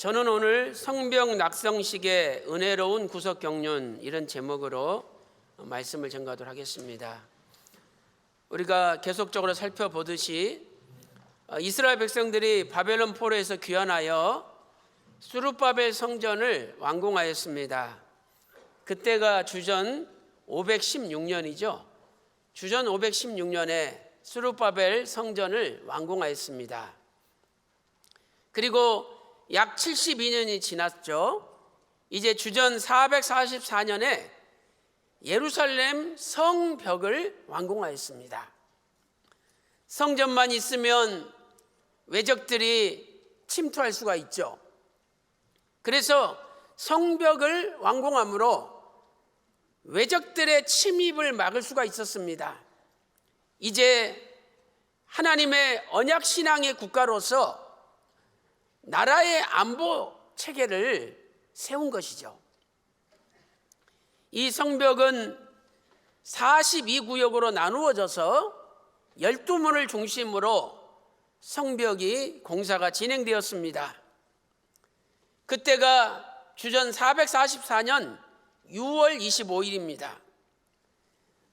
저는 오늘 성벽 낙성식의 은혜로운 구속 경륜 이런 제목으로 말씀을 전가하도록 하겠습니다. 우리가 계속적으로 살펴보듯이 이스라엘 백성들이 바벨론 포로에서 귀환하여 수룹바벨 성전을 완공하였습니다. 그때가 주전 516년이죠. 주전 516년에 수룹바벨 성전을 완공하였습니다. 그리고 약 72년이 지났죠. 이제 주전 444년에 예루살렘 성벽을 완공하였습니다. 성전만 있으면 외적들이 침투할 수가 있죠. 그래서 성벽을 완공함으로 외적들의 침입을 막을 수가 있었습니다. 이제 하나님의 언약 신앙의 국가로서 나라의 안보 체계를 세운 것이죠. 이 성벽은 42구역으로 나누어져서 12문을 중심으로 성벽이 공사가 진행되었습니다. 그때가 주전 444년 6월 25일입니다.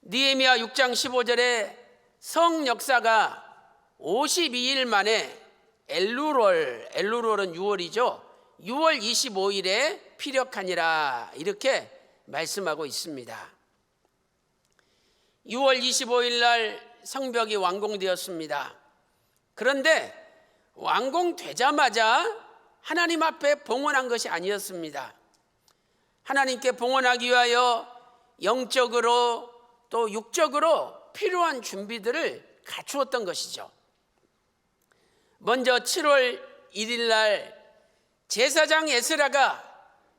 느헤미야 6장 15절에 성 역사가 52일 만에 엘루롤은 6월이죠. 6월 25일에 피력하니라 이렇게 말씀하고 있습니다. 6월 25일 날 성벽이 완공되었습니다. 그런데 완공되자마자 하나님 앞에 봉헌한 것이 아니었습니다. 하나님께 봉헌하기 위하여 영적으로 또 육적으로 필요한 준비들을 갖추었던 것이죠. 먼저 7월 1일 날 제사장 에스라가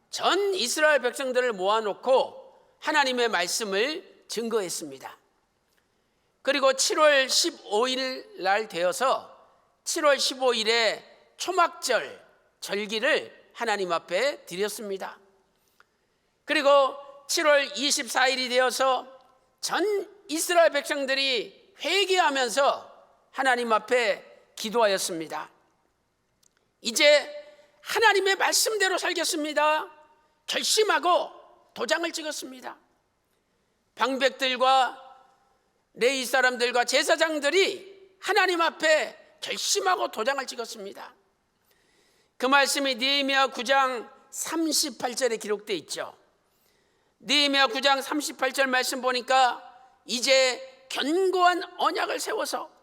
전 이스라엘 백성들을 모아놓고 하나님의 말씀을 증거했습니다. 그리고 7월 15일 날 되어서 7월 15일에 초막절 절기를 하나님 앞에 드렸습니다. 그리고 7월 24일이 되어서 전 이스라엘 백성들이 회개하면서 하나님 앞에 기도하였습니다. 이제 하나님의 말씀대로 살겠습니다. 결심하고 도장을 찍었습니다. 방백들과 레위 사람들과 제사장들이 하나님 앞에 결심하고 도장을 찍었습니다. 그 말씀이 느헤미야 9장 38절에 기록되어 있죠. 느헤미야 9장 38절 말씀 보니까 이제 견고한 언약을 세워서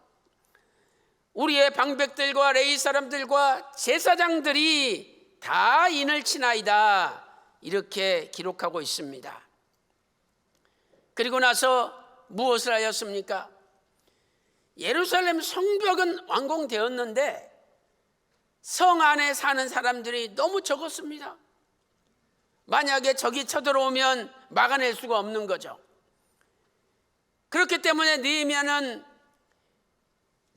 우리의 방백들과 레위 사람들과 제사장들이 다 인을 치나이다 이렇게 기록하고 있습니다. 그리고 나서 무엇을 하였습니까? 예루살렘 성벽은 완공되었는데 성 안에 사는 사람들이 너무 적었습니다. 만약에 적이 쳐들어오면 막아낼 수가 없는 거죠. 그렇기 때문에 느헤미야는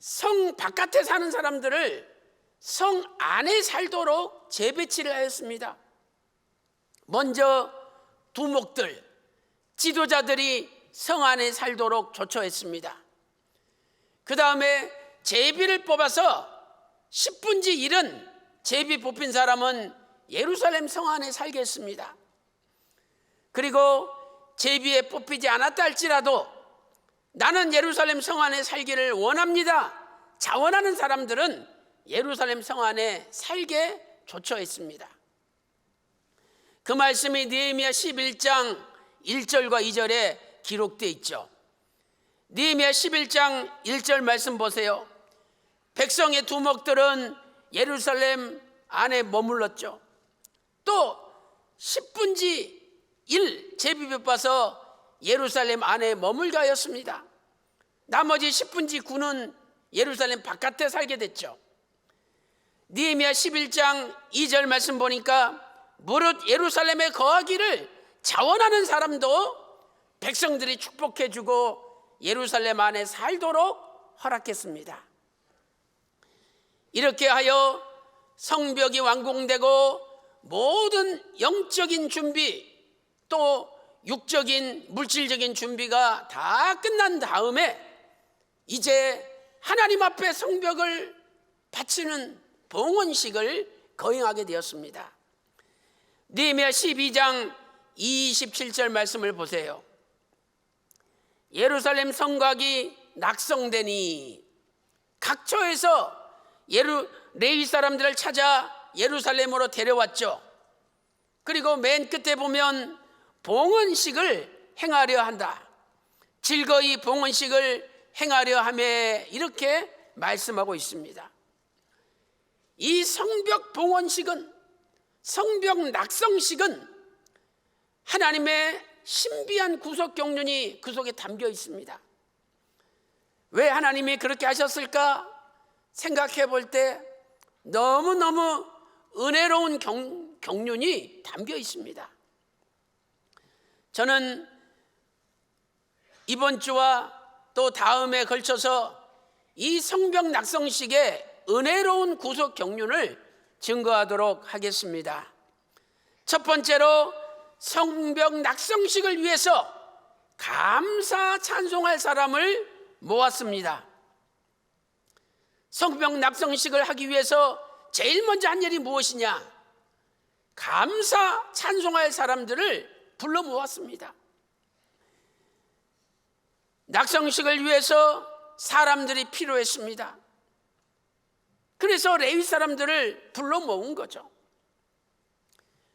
성 바깥에 사는 사람들을 성 안에 살도록 재배치를 하였습니다. 먼저 두목들, 지도자들이 성 안에 살도록 조처했습니다. 그 다음에 제비를 뽑아서 10분지 1은 제비 뽑힌 사람은 예루살렘 성 안에 살게 했습니다. 그리고 제비에 뽑히지 않았다 할지라도 나는 예루살렘 성 안에 살기를 원합니다. 자원하는 사람들은 예루살렘 성 안에 살게 조처했습니다. 그 말씀이 느헤미야 11장 1절과 2절에 기록되어 있죠. 느헤미야 11장 1절 말씀 보세요. 백성의 두목들은 예루살렘 안에 머물렀죠. 또 10분지 1 제비 뽑아서 예루살렘 안에 머물게 하였습니다. 나머지 10분지 9는 예루살렘 바깥에 살게 됐죠. 느헤미야 11장 2절 말씀 보니까 무릇 예루살렘에 거하기를 자원하는 사람도 백성들이 축복해주고 예루살렘 안에 살도록 허락했습니다. 이렇게 하여 성벽이 완공되고 모든 영적인 준비 또 육적인 물질적인 준비가 다 끝난 다음에 이제 하나님 앞에 성벽을 바치는 봉헌식을 거행하게 되었습니다. 느헤미야 12장 27절 말씀을 보세요. 예루살렘 성곽이 낙성되니 각처에서 레위 사람들을 찾아 예루살렘으로 데려왔죠. 그리고 맨 끝에 보면 봉헌식을 행하려 한다. 즐거이 봉헌식을 행하려 하매 이렇게 말씀하고 있습니다. 이 성벽 봉헌식은, 성벽 낙성식은 하나님의 신비한 구속 경륜이 그 속에 담겨 있습니다. 왜 하나님이 그렇게 하셨을까 생각해 볼 때 너무너무 은혜로운 경륜이 담겨 있습니다. 저는 이번 주와 또 다음에 걸쳐서 이 성벽 낙성식의 은혜로운 구속 경륜을 증거하도록 하겠습니다. 첫 번째로 성벽 낙성식을 위해서 감사 찬송할 사람을 모았습니다. 성벽 낙성식을 하기 위해서 제일 먼저 한 일이 무엇이냐? 감사 찬송할 사람들을 불러 모았습니다. 낙성식을 위해서 사람들이 필요했습니다. 그래서 레위 사람들을 불러 모은 거죠.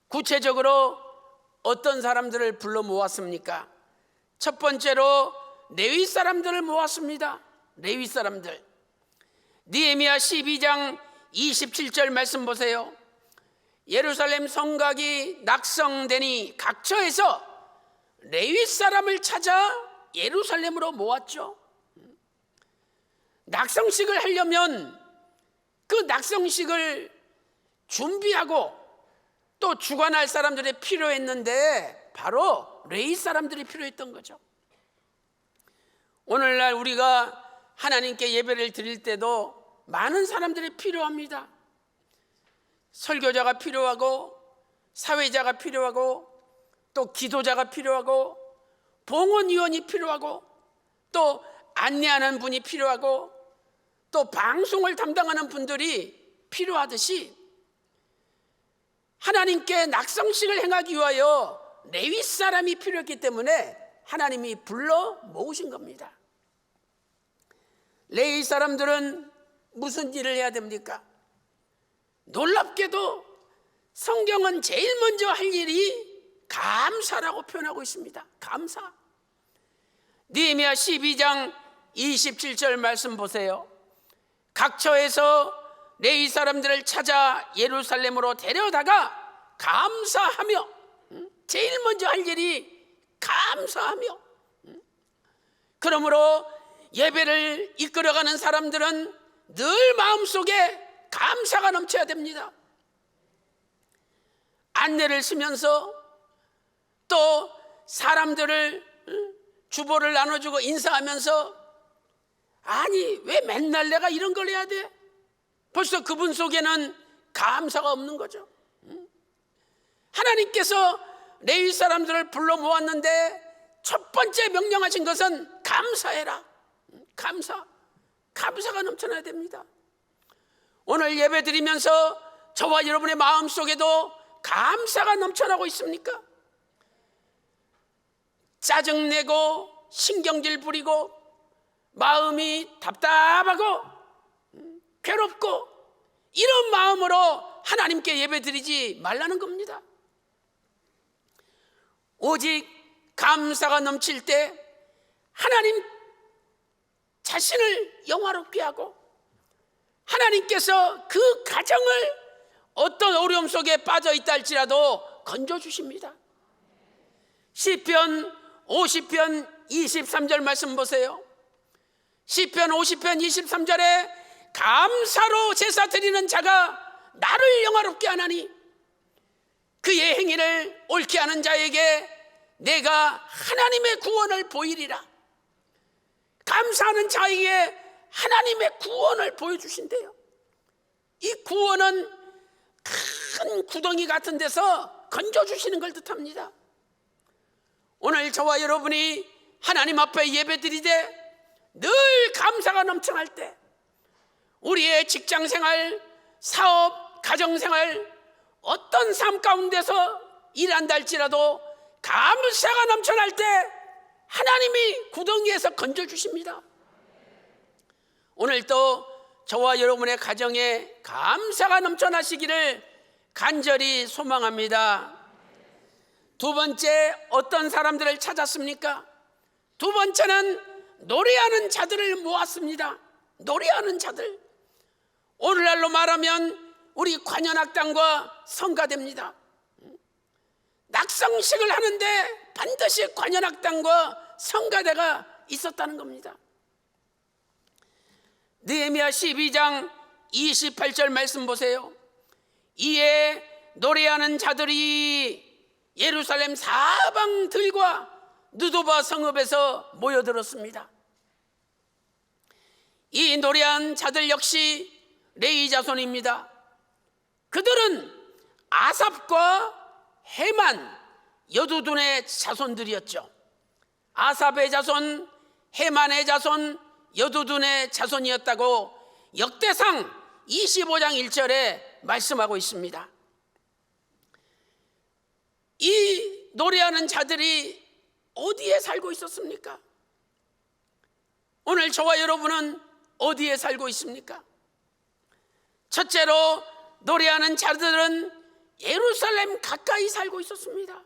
구체적으로 어떤 사람들을 불러 모았습니까? 첫 번째로 레위 사람들을 모았습니다. 레위 사람들. 느헤미야 12장 27절 말씀 보세요. 예루살렘 성곽이 낙성되니 각처에서 레위 사람을 찾아 예루살렘으로 모았죠. 낙성식을 하려면 그 낙성식을 준비하고 또 주관할 사람들이 필요했는데 바로 레위 사람들이 필요했던 거죠. 오늘날 우리가 하나님께 예배를 드릴 때도 많은 사람들이 필요합니다. 설교자가 필요하고 사회자가 필요하고 또 기도자가 필요하고 봉헌위원이 필요하고 또 안내하는 분이 필요하고 또 방송을 담당하는 분들이 필요하듯이 하나님께 낙성식을 행하기 위하여 레위 사람이 필요했기 때문에 하나님이 불러 모으신 겁니다. 레위 사람들은 무슨 일을 해야 됩니까? 놀랍게도 성경은 제일 먼저 할 일이 감사라고 표현하고 있습니다. 감사. 느헤미야 12장 27절 말씀 보세요. 각처에서 레위 사람들을 찾아 예루살렘으로 데려다가 감사하며, 제일 먼저 할 일이 감사하며, 그러므로 예배를 이끌어가는 사람들은 늘 마음속에 감사가 넘쳐야 됩니다. 안내를 쓰면서 또 사람들을 주보를 나눠주고 인사하면서 아니 왜 맨날 내가 이런 걸 해야 돼? 벌써 그분 속에는 감사가 없는 거죠. 하나님께서 레위 사람들을 불러 모았는데 첫 번째 명령하신 것은 감사해라. 감사가 넘쳐나야 됩니다. 오늘 예배 드리면서 저와 여러분의 마음속에도 감사가 넘쳐나고 있습니까? 짜증내고 신경질 부리고 마음이 답답하고 괴롭고 이런 마음으로 하나님께 예배 드리지 말라는 겁니다. 오직 감사가 넘칠 때 하나님 자신을 영화롭게 하고 하나님께서 그 가정을 어떤 어려움 속에 빠져 있다 할지라도 건져주십니다. 시편 50편 23절 말씀 보세요. 시편 50편 23절에 감사로 제사 드리는 자가 나를 영화롭게 하나니 그의 행위를 옳게 하는 자에게 내가 하나님의 구원을 보이리라. 감사하는 자에게 하나님의 구원을 보여주신대요. 이 구원은 큰 구덩이 같은 데서 건져주시는 걸 뜻합니다. 오늘 저와 여러분이 하나님 앞에 예배드리되 늘 감사가 넘쳐날 때 우리의 직장생활, 사업, 가정생활 어떤 삶 가운데서 일한다 할지라도 감사가 넘쳐날 때 하나님이 구덩이에서 건져주십니다. 오늘도 저와 여러분의 가정에 감사가 넘쳐나시기를 간절히 소망합니다. 두 번째, 어떤 사람들을 찾았습니까? 두 번째는 노래하는 자들을 모았습니다. 노래하는 자들. 오늘날로 말하면 우리 관현악단과 성가대입니다. 낙성식을 하는데 반드시 관현악단과 성가대가 있었다는 겁니다. 느헤미야 12장 28절 말씀 보세요. 이에 노래하는 자들이 예루살렘 사방들과 느도바 성읍에서 모여들었습니다. 이 노래한 자들 역시 레위 자손입니다. 그들은 아삽과 헤만, 여두둔의 자손들이었죠. 아삽의 자손, 헤만의 자손, 여두둔의 자손이었다고 역대상 25장 1절에 말씀하고 있습니다. 이 노래하는 자들이 어디에 살고 있었습니까? 오늘 저와 여러분은 어디에 살고 있습니까? 첫째로 노래하는 자들은 예루살렘 가까이 살고 있었습니다.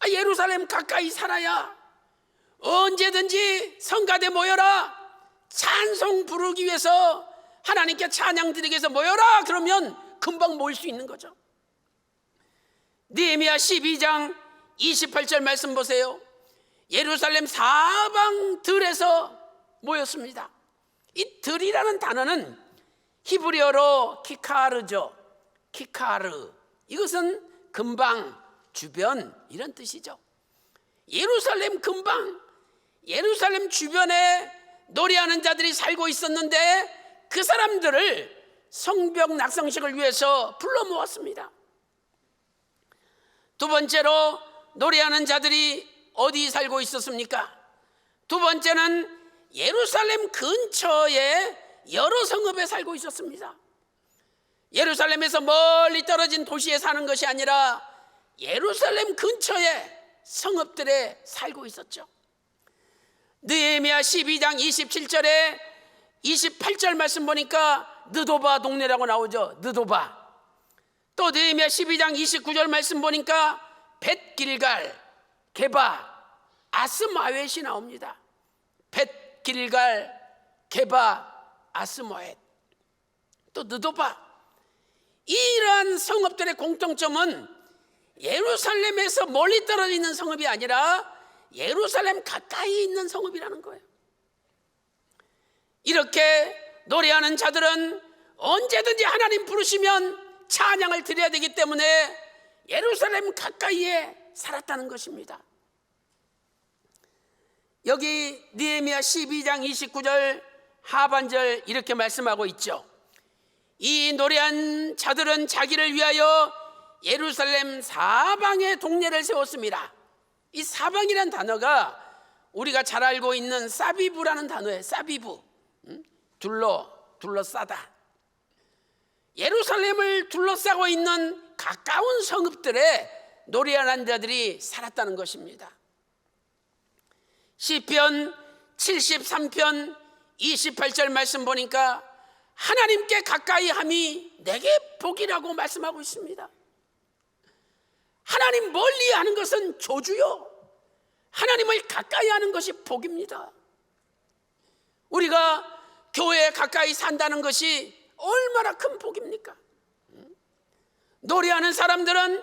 예루살렘 가까이 살아야 언제든지 성가대 모여라, 찬송 부르기 위해서, 하나님께 찬양 드리기 위해서 모여라 그러면 금방 모일 수 있는 거죠. 느헤미야 12장 28절 말씀 보세요. 예루살렘 사방들에서 모였습니다. 이 들이라는 단어는 히브리어로 키카르죠. 키카르. 이것은 근방, 주변 이런 뜻이죠. 예루살렘 근방, 예루살렘 주변에 노래하는 자들이 살고 있었는데 그 사람들을 성벽 낙성식을 위해서 불러 모았습니다. 두 번째로 노래하는 자들이 어디 살고 있었습니까? 두 번째는 예루살렘 근처에 여러 성읍에 살고 있었습니다. 예루살렘에서 멀리 떨어진 도시에 사는 것이 아니라 예루살렘 근처에 성읍들에 살고 있었죠. 느헤미야 12장 27절에 28절 말씀 보니까 느도바 동네라고 나오죠. 느도바. 또 느헤미야 12장 29절 말씀 보니까 벳길갈, 게바, 아스마웻이 나옵니다. 벳길갈, 게바, 아스마웻. 또 느도바. 이러한 성읍들의 공통점은 예루살렘에서 멀리 떨어져 있는 성읍이 아니라 예루살렘 가까이 있는 성읍이라는 거예요. 이렇게 노래하는 자들은 언제든지 하나님 부르시면 찬양을 드려야 되기 때문에 예루살렘 가까이에 살았다는 것입니다. 여기 느헤미야 12장 29절 하반절 이렇게 말씀하고 있죠. 이 노래한 자들은 자기를 위하여 예루살렘 사방에 동네를 세웠습니다. 이 사방이란 단어가 우리가 잘 알고 있는 사비부라는 단어예요. 사비부. 둘러싸다. 예루살렘을 둘러싸고 있는 가까운 성읍들에 노래하는 자들이 살았다는 것입니다. 시편 73편 28절 말씀 보니까 하나님께 가까이 함이 내게 복이라고 말씀하고 있습니다. 하나님 멀리 하는 것은 저주요, 하나님을 가까이 하는 것이 복입니다. 우리가 교회에 가까이 산다는 것이 얼마나 큰 복입니까? 노래하는 사람들은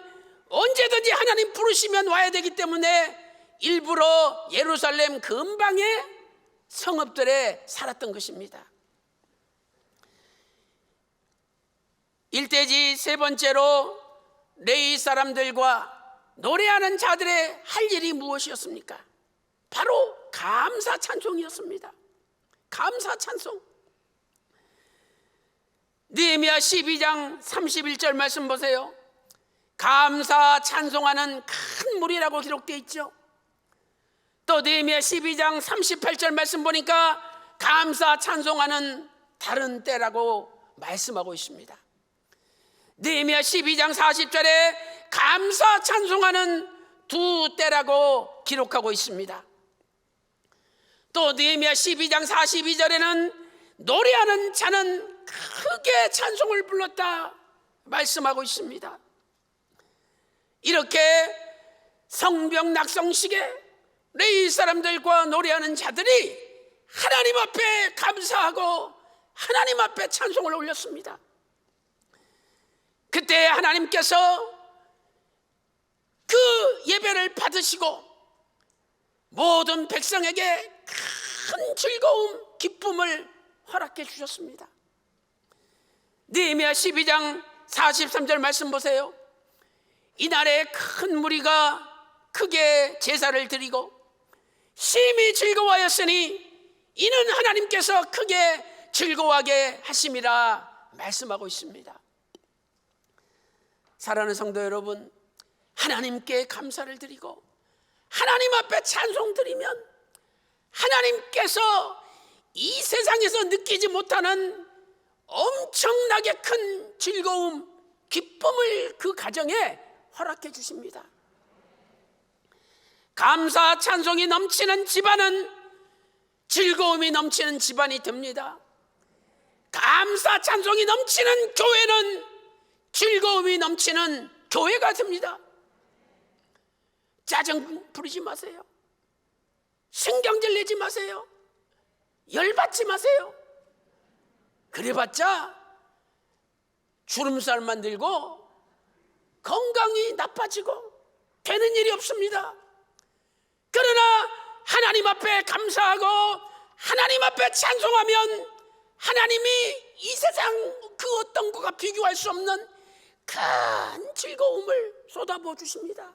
언제든지 하나님 부르시면 와야 되기 때문에 일부러 예루살렘 근방의 성읍들에 살았던 것입니다. 일대지 세 번째로 레위 사람들과 노래하는 자들의 할 일이 무엇이었습니까? 바로 감사 찬송이었습니다. 감사 찬송. 느헤미야 12장 31절 말씀 보세요. 감사 찬송하는 큰 무리라고 기록되어 있죠. 또 느헤미야 12장 38절 말씀 보니까 감사 찬송하는 다른 때라고 말씀하고 있습니다. 느헤미야 12장 40절에 감사 찬송하는 두 때라고 기록하고 있습니다. 또 느헤미야 12장 42절에는 노래하는 자는 크게 찬송을 불렀다 말씀하고 있습니다. 이렇게 성벽 낙성식에 레위 사람들과 노래하는 자들이 하나님 앞에 감사하고 하나님 앞에 찬송을 올렸습니다. 그때 하나님께서 그 예배를 받으시고 모든 백성에게 큰 즐거움, 기쁨을 허락해 주셨습니다. 느헤미야 12장 43절 말씀 보세요. 이날에 큰 무리가 크게 제사를 드리고 심히 즐거워하였으니 이는 하나님께서 크게 즐거워하게 하심이라 말씀하고 있습니다. 사랑하는 성도 여러분, 하나님께 감사를 드리고 하나님 앞에 찬송 드리면 하나님께서 이 세상에서 느끼지 못하는 엄청나게 큰 즐거움, 기쁨을 그 가정에 허락해 주십니다. 감사 찬송이 넘치는 집안은 즐거움이 넘치는 집안이 됩니다. 감사 찬송이 넘치는 교회는 즐거움이 넘치는 교회가 됩니다. 짜증 부리지 마세요. 신경질 내지 마세요. 열받지 마세요. 그래봤자 주름살 만들고 건강이 나빠지고 되는 일이 없습니다. 그러나 하나님 앞에 감사하고 하나님 앞에 찬송하면 하나님이 이 세상 그 어떤 것과 비교할 수 없는 큰 즐거움을 쏟아부어 주십니다.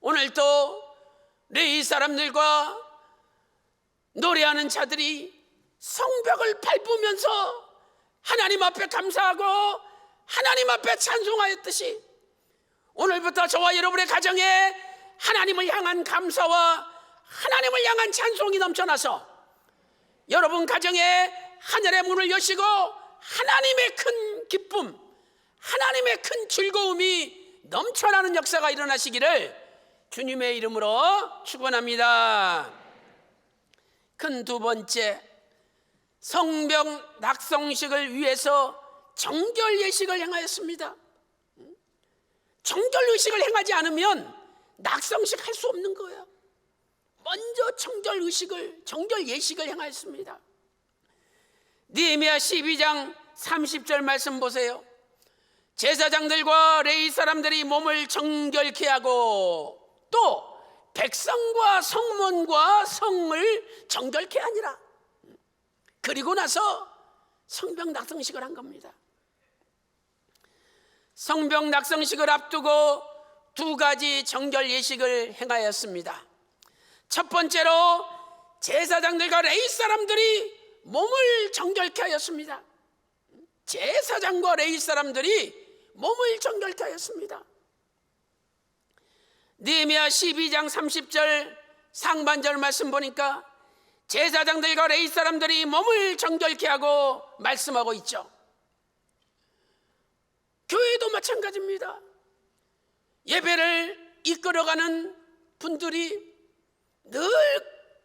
오늘도 레위 사람들과 노래하는 자들이 성벽을 밟으면서 하나님 앞에 감사하고 하나님 앞에 찬송하였듯이 오늘부터 저와 여러분의 가정에 하나님을 향한 감사와 하나님을 향한 찬송이 넘쳐나서 여러분 가정에 하늘의 문을 여시고 하나님의 큰 기쁨, 하나님의 큰 즐거움이 넘쳐나는 역사가 일어나시기를 주님의 이름으로 축원합니다. 큰 두 번째, 성벽 낙성식을 위해서 정결 예식을 행하였습니다. 정결 의식을 행하지 않으면 낙성식 할 수 없는 거예요. 먼저 정결 예식을 행하였습니다. 느헤미야 12장 30절 말씀 보세요. 제사장들과 레위 사람들이 몸을 정결케 하고 또 백성과 성문과 성을 정결케 하니라. 그리고 나서 성벽 낙성식을 한 겁니다. 성벽 낙성식을 앞두고 두 가지 정결 예식을 행하였습니다. 첫 번째로 제사장들과 레위 사람들이 몸을 정결케 하였습니다. 제사장과 레위 사람들이 몸을 정결케 하였습니다. 느헤미야 12장 30절 상반절 말씀 보니까 제사장들과 레위 사람들이 몸을 정결케 하고 말씀하고 있죠. 교회도 마찬가지입니다. 예배를 이끌어가는 분들이 늘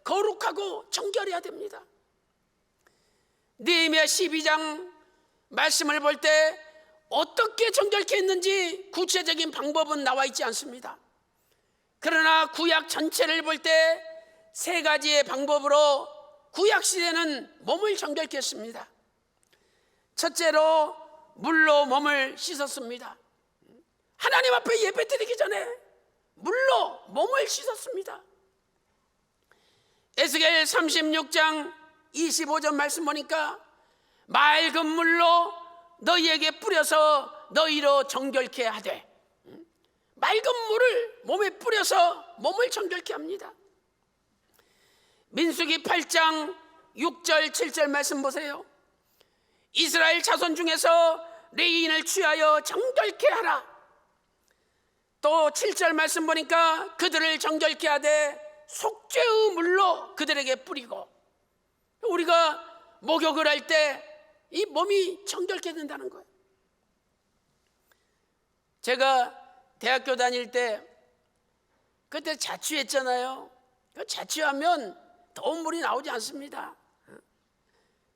거룩하고 정결해야 됩니다. 느헤미야 12장 말씀을 볼 때 어떻게 정결케 했는지 구체적인 방법은 나와 있지 않습니다. 그러나 구약 전체를 볼 때 세 가지의 방법으로 구약 시대는 몸을 정결케 했습니다. 첫째로 물로 몸을 씻었습니다. 하나님 앞에 예배 드리기 전에 물로 몸을 씻었습니다. 에스겔 36장 25절 말씀 보니까 맑은 물로 너희에게 뿌려서 너희로 정결케 하되, 맑은 물을 몸에 뿌려서 몸을 정결케 합니다. 민수기 8장 6절 7절 말씀 보세요. 이스라엘 자손 중에서 레위인을 취하여 정결케 하라. 또 7절 말씀 보니까 그들을 정결케 하되 속죄의 물로 그들에게 뿌리고, 우리가 목욕을 할 때 이 몸이 정결케 된다는 거예요. 제가 대학교 다닐 때 그때 자취했잖아요. 자취하면 더운 물이 나오지 않습니다.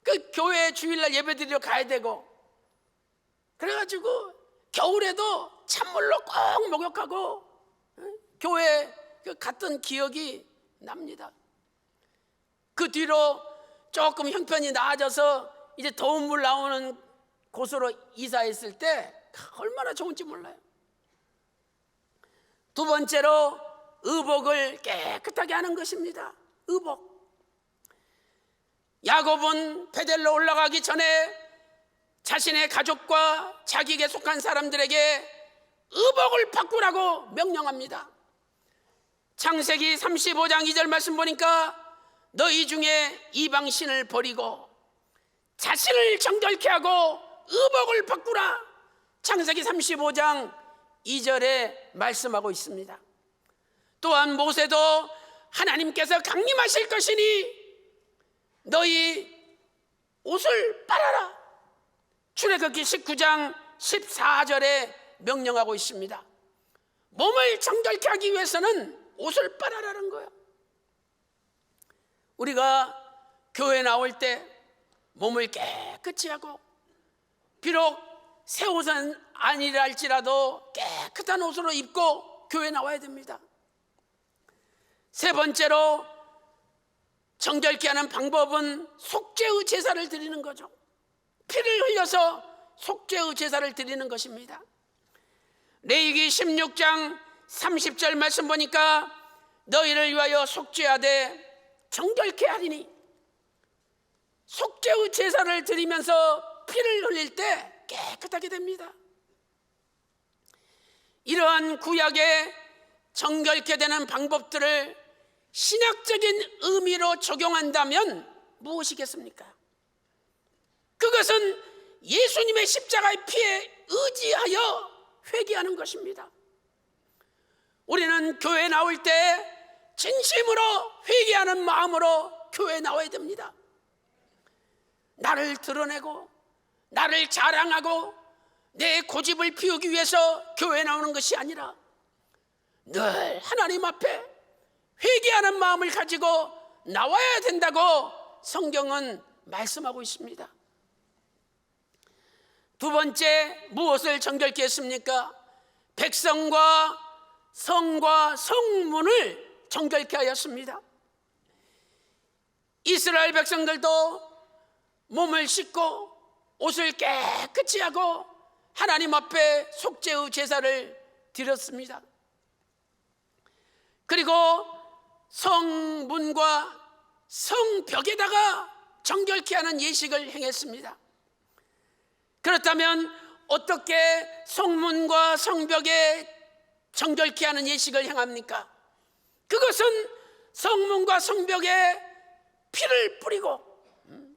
그 교회 주일날 예배드리러 가야 되고, 그래가지고 겨울에도 찬물로 꼭 목욕하고 교회 갔던 기억이 납니다. 그 뒤로 조금 형편이 나아져서 이제 더운 물 나오는 곳으로 이사했을 때 얼마나 좋은지 몰라요. 두 번째로 의복을 깨끗하게 하는 것입니다. 의복. 야곱은 베델로 올라가기 전에 자신의 가족과 자기에게 속한 사람들에게 의복을 바꾸라고 명령합니다. 창세기 35장 2절 말씀 보니까 너희 중에 이방신을 버리고 자신을 정결케 하고 의복을 바꾸라. 창세기 35장 2절에 말씀하고 있습니다. 또한 모세도 하나님께서 강림하실 것이니 너희 옷을 빨아라. 출애굽기 19장 14절에 명령하고 있습니다. 몸을 정결케 하기 위해서는 옷을 빨아라는 거예요. 우리가 교회 나올 때 몸을 깨끗이 하고, 비록 새 옷은 아니라 할지라도 깨끗한 옷으로 입고 교회 나와야 됩니다. 세 번째로 정결케 하는 방법은 속죄의 제사를 드리는 거죠. 피를 흘려서 속죄의 제사를 드리는 것입니다. 레위기 16장 30절 말씀 보니까 너희를 위하여 속죄하되 정결케 하리니, 속죄의 제사를 드리면서 피를 흘릴 때 깨끗하게 됩니다. 이러한 구약의 정결케 되는 방법들을 신학적인 의미로 적용한다면 무엇이겠습니까? 그것은 예수님의 십자가의 피에 의지하여 회개하는 것입니다. 우리는 교회 나올 때 진심으로 회개하는 마음으로 교회에 나와야 됩니다. 나를 드러내고 나를 자랑하고 내 고집을 피우기 위해서 교회에 나오는 것이 아니라 늘 하나님 앞에 회개하는 마음을 가지고 나와야 된다고 성경은 말씀하고 있습니다. 두 번째, 무엇을 정결케 했습니까? 백성과 성과 성문을 정결케 하였습니다. 이스라엘 백성들도 몸을 씻고 옷을 깨끗이 하고 하나님 앞에 속죄의 제사를 드렸습니다. 그리고 성문과 성벽에다가 정결케 하는 예식을 행했습니다. 그렇다면 어떻게 성문과 성벽에 정결케 하는 예식을 행합니까? 그것은 성문과 성벽에 피를 뿌리고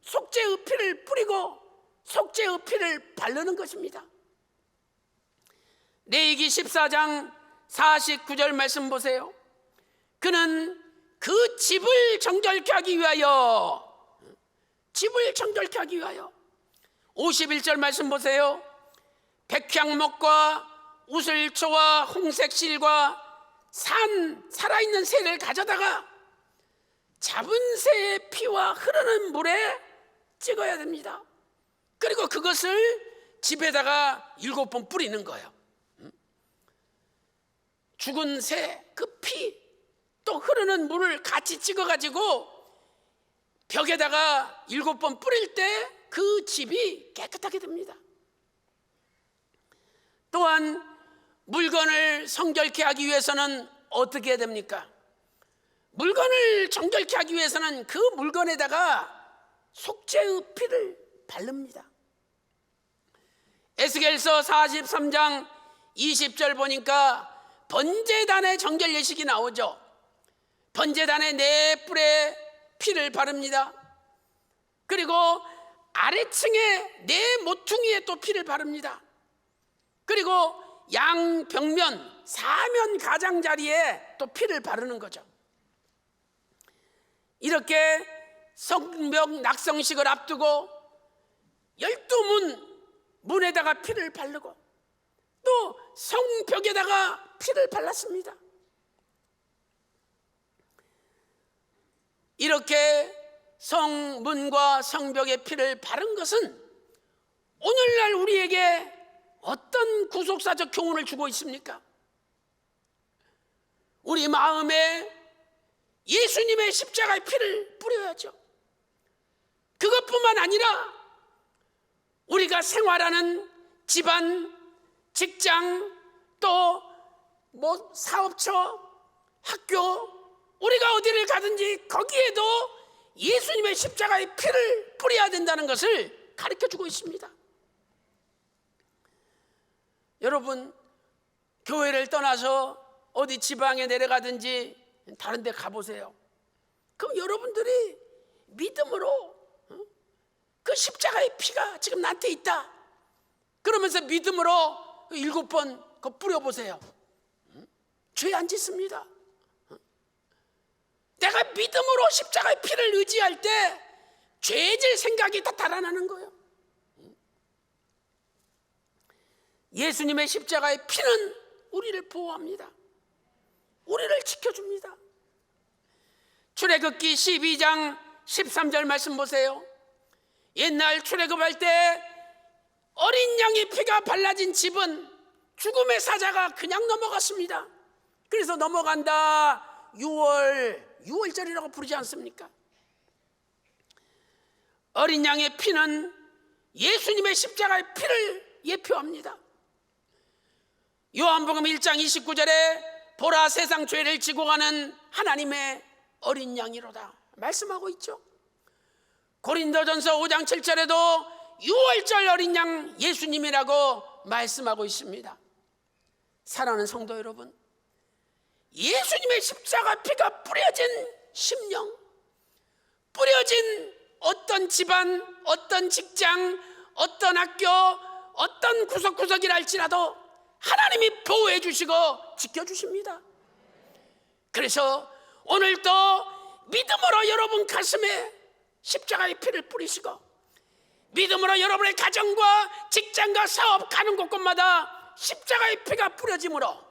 속죄의 피를 뿌리고 속죄의 피를 바르는 것입니다. 레위기 14장 49절 말씀 보세요. 그는 그 집을 정결케 하기 위하여, 집을 정결케 하기 위하여. 51절 말씀 보세요. 백향목과 우슬초와 홍색실과 살아있는 새를 가져다가 잡은 새의 피와 흐르는 물에 찍어야 됩니다. 그리고 그것을 집에다가 7번 뿌리는 거예요. 죽은 새 그 피 또 흐르는 물을 같이 찍어가지고 벽에다가 7번 뿌릴 때 그 집이 깨끗하게 됩니다. 또한 물건을 성결케 하기 위해서는 어떻게 해야 됩니까? 물건을 정결케 하기 위해서는 그 물건에다가 속죄의 피를 바릅니다. 에스겔서 43장 20절 보니까 번제단의 정결 예식이 나오죠. 번제단의 네 뿔에 피를 바릅니다. 그리고 아래층에 네 모퉁이에 또 피를 바릅니다. 그리고 양 벽면 사면 가장자리에 또 피를 바르는 거죠. 이렇게 성벽 낙성식을 앞두고 12문 문에다가 피를 바르고 또 성벽에다가 피를 발랐습니다. 이렇게 성문과 성벽에 피를 바른 것은 오늘날 우리에게 어떤 구속사적 교훈을 주고 있습니까? 우리 마음에 예수님의 십자가의 피를 뿌려야죠. 그것뿐만 아니라 우리가 생활하는 집안, 직장, 또 사업처, 학교, 우리가 어디를 가든지 거기에도 예수님의 십자가의 피를 뿌려야 된다는 것을 가르쳐주고 있습니다. 여러분, 교회를 떠나서 어디 지방에 내려가든지 다른 데 가보세요. 그럼 여러분들이 믿음으로 그 십자가의 피가 지금 나한테 있다 그러면서 믿음으로 7번 그거 뿌려보세요. 죄 안 짓습니다. 내가 믿음으로 십자가의 피를 의지할 때 죄질 생각이 다 달아나는 거예요. 예수님의 십자가의 피는 우리를 보호합니다. 우리를 지켜줍니다. 출애굽기 12장 13절 말씀 보세요. 옛날 출애굽할 때 어린 양의 피가 발라진 집은 죽음의 사자가 그냥 넘어갔습니다. 그래서 넘어간다 6월절이라고 부르지 않습니까? 어린 양의 피는 예수님의 십자가의 피를 예표합니다. 요한복음 1장 29절에 보라 세상 죄를 지고 가는 하나님의 어린 양이로다 말씀하고 있죠. 고린도전서 5장 7절에도 6월절 어린 양 예수님이라고 말씀하고 있습니다. 사랑하는 성도 여러분, 예수님의 십자가 피가 뿌려진 심령, 뿌려진 어떤 집안, 어떤 직장, 어떤 학교, 어떤 구석구석이랄지라도 하나님이 보호해 주시고 지켜주십니다. 그래서 오늘도 믿음으로 여러분 가슴에 십자가의 피를 뿌리시고 믿음으로 여러분의 가정과 직장과 사업 가는 곳곳마다 십자가의 피가 뿌려짐으로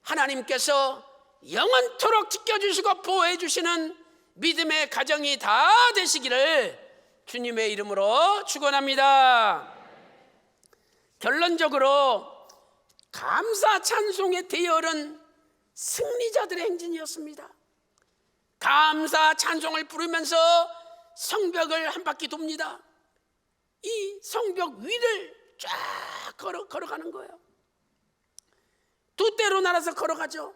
하나님께서 영원토록 지켜주시고 보호해 주시는 믿음의 가정이 다 되시기를 주님의 이름으로 축원합니다. 결론적으로 감사 찬송의 대열은 승리자들의 행진이었습니다. 감사 찬송을 부르면서 성벽을 한 바퀴 돕니다. 이 성벽 위를 쫙 걸어가는 거예요. 두 대로 나눠서 걸어가죠.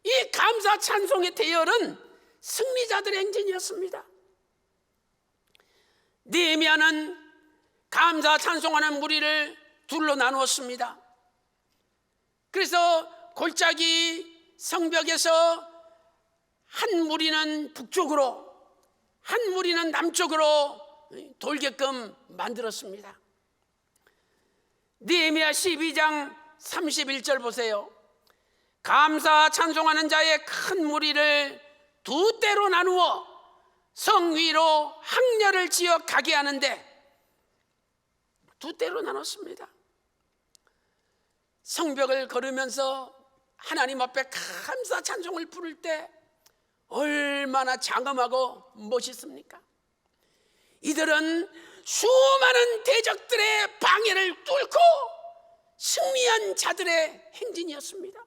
이 감사 찬송의 대열은 승리자들의 행진이었습니다. 느헤미야는 감사 찬송하는 무리를 둘로 나누었습니다. 그래서 골짜기 성벽에서 한 무리는 북쪽으로, 한 무리는 남쪽으로 돌게끔 만들었습니다. 느헤미야 12장 31절 보세요. 감사 찬송하는 자의 큰 무리를 두 대로 나누어 성 위로 항렬을 지어 가게 하는데 두 대로 나눴습니다. 성벽을 걸으면서 하나님 앞에 감사 찬송을 부를 때 얼마나 장엄하고 멋있습니까? 이들은 수많은 대적들의 방해를 뚫고 승리한 자들의 행진이었습니다.